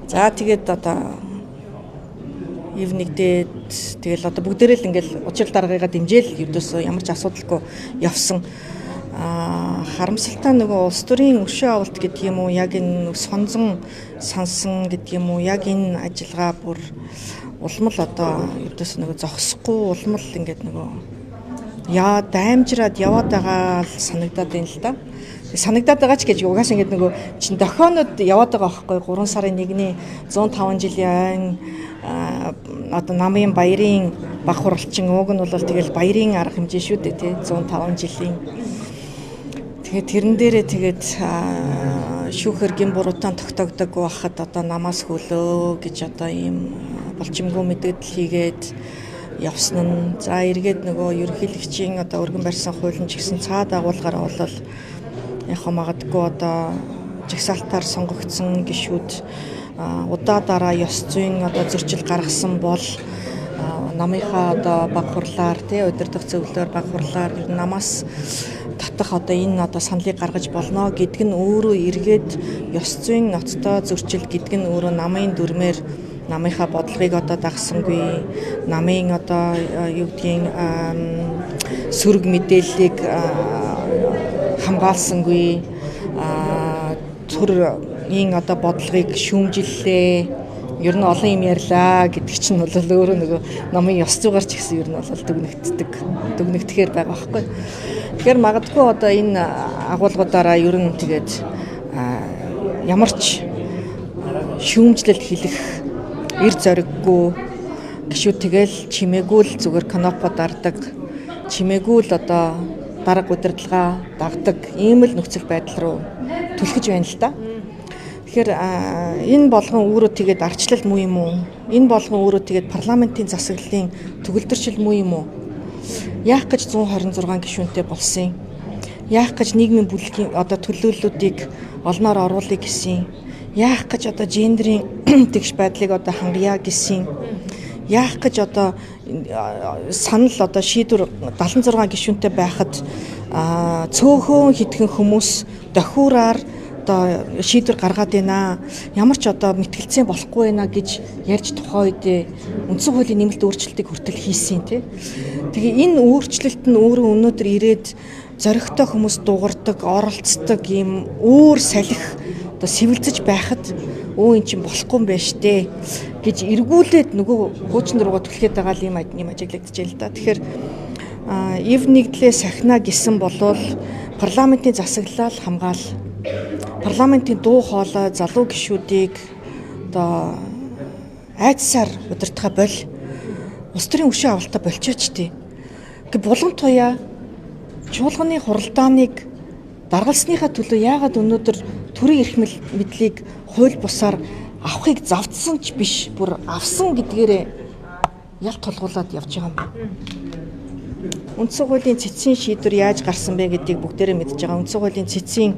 За тэгээд одоо ивнэгдээд тэгэл одоо бүгдээрээ л ингээл учир даргыгаа дэмжээл юудаас ямар ч асуудалгүй явсан. Харамсалтай нөгөө улс төрийн өршөө авалт гэдэг юм уу, яг энэ сонзон сансан гэдэг юм уу, яг энэ ажиллагаа бүр улмал одоо юудаас нөгөө зогсохгүй улмал ингээд нөгөө даймжраад яваад байгаа л санагдаад байна л да. Санагдаад байгаа ч гэж угаасаа ингээд нөгөө чин дохионод яваад байгаа байхгүй 3 сарын 1-ний 105 жилийн одоо намын баярын баг хуралчин ууг нь бол тэгэл баярын арга хэмжээ шүү дээ тий 105 жилийн. Тэгээд тэрэн дээрээ тэгээд шүүхээр гин буруутан тогтоогдоггүй байхад одоо намаас хөлөө гэж одоо ийм болчимгүй мэдээлэл хийгээд явсан нь. За эргээд нөгөө ерөнхийлөгчийн одоо өргөн барьсан хуулийн ч гэсэн цаад агуулгаараа бол яг магадгүй одоо жагсаалтаар сонгогдсон гишүүд удаа дараа ёс зүйн одоо зөрчил гаргасан бол намынхаа одоо баг хурлаар тий удирдах зөвлөлөөр баг хурлаар намаас татах одоо энэ одоо саналыг гаргаж болно гэдг нь өөрөө эргээд ёс зүйн ноцтой зөрчил гэдэг нь өөрөө намын дүрмээр намынхаа бодлогыг одоо дагсангүй намын одоо юу гэдгийг сөрөг мэдээллийг хамгаалсангүй төрийн одоо бодлогыг шүүмжиллээ ер нь олон юм ярьлаа гэдэг чинь бол өөрөө нөгөө намын ёс зүйгээр ч гэсэн ер нь бол дүгнэгдэхээр байгаа байхгүй. Тэгэхээр магадгүй одоо энэ агуулгуудаараа ер нь тэгээд ямар ч шүүмжлэл хэлэх эр зориггүй гişүүд тэгэл чимээгүй л зүгээр канопо дардаг чимээгүй л одоо дарга удирдлага дагдаг ийм л нөхцөл байдал руу түлхэж байна л да. Тэгэхээр энэ болгон өөрөө тэгээд арчлал муу юм уу? Энэ болгон өөрөө тэгээд парламентын засаглалын төгөлдрчил муу юм уу? Яах гэж 126 гишүүнтэй болсон юм? Яах гэж нийгмийн бүлгийн одоо төлөөллүүдийг олноор оруулах гэсэн? Яах гэж одоо гендерийн тэгш байдлыг одоо хангая гэсэн? Яах гэж одоо санал одоо шийдвэр 76 гишүүнтэй байхад цөөхөн хитгэн хүмүүс дохиураар одоо шийдвэр гаргаад байна. Ямар ч одоо мэтгэлцээ болохгүй байна гэж ярьж тухай үед үндсэн хуулийн нэмэлт өөрчлөлтийг хүртэл хийсэн тий. Тэгээ энэ өөрчлөлт нь өөрөө өнөөдөр ирээд зоригтой хүмүүс дуурдаг, оролцдог ийм өөр салхи одоо сэвэлзэж байхад эн чинь болохгүй юм байна штэ гэж эргүүлээд нөгөө хуучин руугаа түлхээд байгаа юм ажиглагдчихэ л да. Тэгэхээр ив нэгдлээ сахина гэсэн болвол парламентын засаглалаа хамгаал. Парламентын дуу хоолой залуу гишүүдийг одоо айдсаар удирдахаа боль. Улс төрийн өршөө авалтаа болчихооч тий. Гэ булган туяа чуулганы хуралдааныг даргалсныхаа төлөө яагаад өнөөдөр төрийн эрх мэдлийг хууль бусаар авахыг завдсан ч биш бүр авсан гэдгээрээ ялт тулгуулад явж байгаа юм. Үндсэн хуулийн цэцгийн шийдвэр яаж гарсан бэ гэдгийг бүгдээрээ мэдж байгаа. Үндсэн хуулийн цэцгийн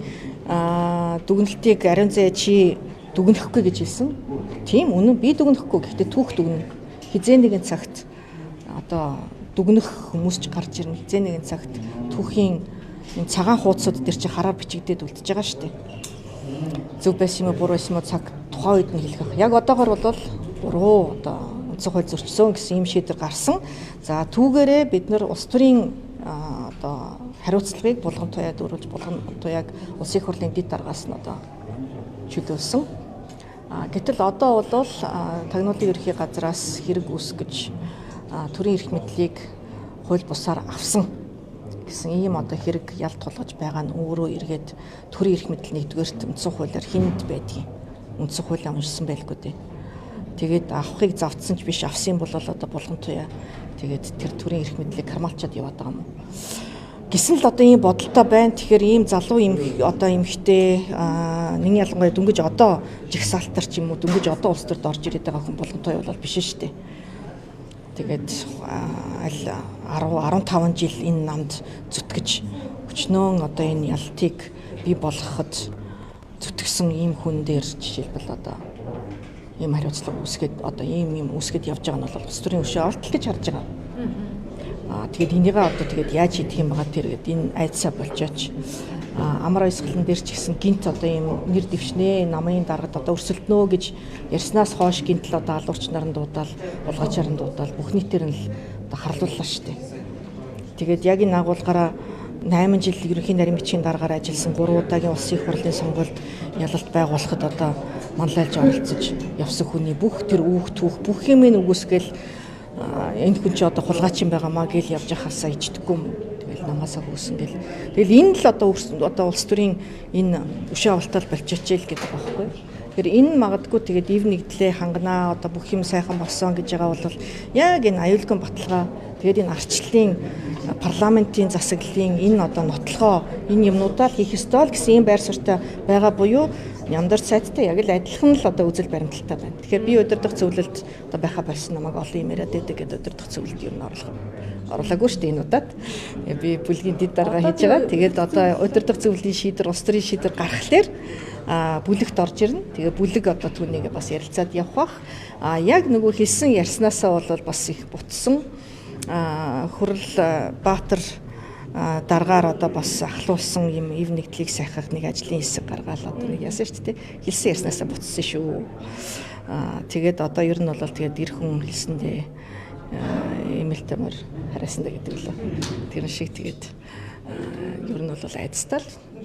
дүгнэлтийг ариун зай чи дүгнэхгүй гэж хэлсэн. Тийм үнэн би дүгнэхгүй гэхдээ түүх дүгнэ. Хизээ нэгэн цагт одоо дүгнэх хүмүүс ч гарч ирнэ. Хизээ нэгэн цагт түүхийн цагаан хуудсууд дээр чи хараар бичигдээд үлдчихэж байгаа шүү дээ. Зөв байсан юм уу буруу байсан юм уу цаг тухайн үед нь хэлэх. Яг одоогор бол буруу одоо үндсэн хууль зөрчсөн гэсэн юм шийдвэр гарсан. За түүгээрээ бид нар улс төрийн одоо хариуцлагыг булган туяад өрүүлж булган туяаг улсын их хурлын дэд даргаас нь одоо чөлөөлсөн. Гэтэл одоо бол тагнуулын ерхий газраас хэрэг үүсгэж төрийн эрх мэдлийг хууль бусаар авсан гэсэн ийм одоо хэрэг ялт тулгаж байгаа нь өөрөө эргээд төрийн эрх мэдэл нэгдүгээрт үндсэн хуулиар хүнд байдгийг үндсэн хуулиа уншсан байлгүй дээ. Тэгээд авахыг завдсан ч биш авсан бол одоо булган туяа тэгээд тэр төрийн эрх мэдлийг хамгаалчаад яваад байгаа юм. Гэсэн л одоо ийм бодолтой байна. Тэгэхээр ийм залуу одоо эмэгтэй нэг ялангуяа дөнгөж одоо жигсаалтар ч юм уу дөнгөж одоо улс төрд орж ирээд байгаа хүн булган туяа бол биш шүү дээ. Тэгээд аль 10-15 жил энэ намд зүтгэж өчнөө одоо энэ ялтыг бий болгоход зүтгэсэн ийм хүн дээр жишээлбэл одоо ийм хариуцлага үүсгээд одоо ийм үүсгээд явж байгаа нь бол улс төрийн өршөө авалт гэж харж байгаа. Тэгээд энийгээ одоо тэгээд яаж хийх юм байгаа тэргээд энэ айдсаа болжооч амар ойсгалан дээр ч гэсэн гинт одоо ийм нэр дэвшнэ намын дарагт одоо өрсөлднөө гэж ярьснаас хойш гинт л одоо алуурч нарын дуудаал улгачаар нь дуудаал бүх нийтээр нь л одоо харлууллаа шүү дээ. Тэгээд яг энэ агуулгаараа 8 жил ерөнхий нарийн бичгийн дараагаар ажилласан 3 удаагийн улсын их хурлын сонгуульд ялалт байгуулахад одоо манлайлж оролцож явсан хүний бүх тэр үүх түүх бүх юм үгүйсгээл энэ хүн чи одоо хулгайчин байгаамаа гэж явж байхаасаа ичдэггүй юм. Тэгэл намаасаа хөөсөн гэл. Тэгэл энэ л одоо улс төрийн энэ өшөө авалтал болчихжээ л гэдэг байхгүй. Тэгэхээр энэ магадгүй тэгээд ив нэгдлээ ханганаа одоо бүх юм сайхан болсон гэж байгаа бол яг энэ аюулгүй баталгаа тэгээд энэ арчлалын парламентын засаглалын энэ одоо нотлохоо энэ юмнуудаа л хийх ёстой л гэсэн ийм байр суурьтай байгаа буюу Нямдар сайттай яг л адилхан л одоо үзэл баримталтай байна. Тэгэхээр би удирдах зөвлөлд одоо байха байсан намайг олон юм яриад байдаг гэдэг удирдах зөвлөлд юу н орлоогүй шүү дээ энэ удаад. Би бүлгийн дэд дарга хийж байгаа. Тэгээд одоо удирдах зөвлөлийн шийдвэр, улс төрийн шийдвэр гаргахлаар бүлэгт орж ирнэ. Тэгээ бүлэг одоо түүнийг бас ярилцаад явах бах. Яг нөгөө хэлсэн ярьснаасаа бол бас их бутсан Хурал Баатар дараагаар одоо бас ахлуулсан юм ив нэгдлийг сайхах нэг ажлын хэсэг гаргаад одоо нэг яасан шүү дээ. Хэлсэн ярьснаасаа буцсан шүү. Тэгээд одоо ер нь бол тэгээд эр хүн хэлсэндээ имэлтэмэр хараасан да гэдэг лөө. Тэр шиг тэгээд ер нь бол айцтай л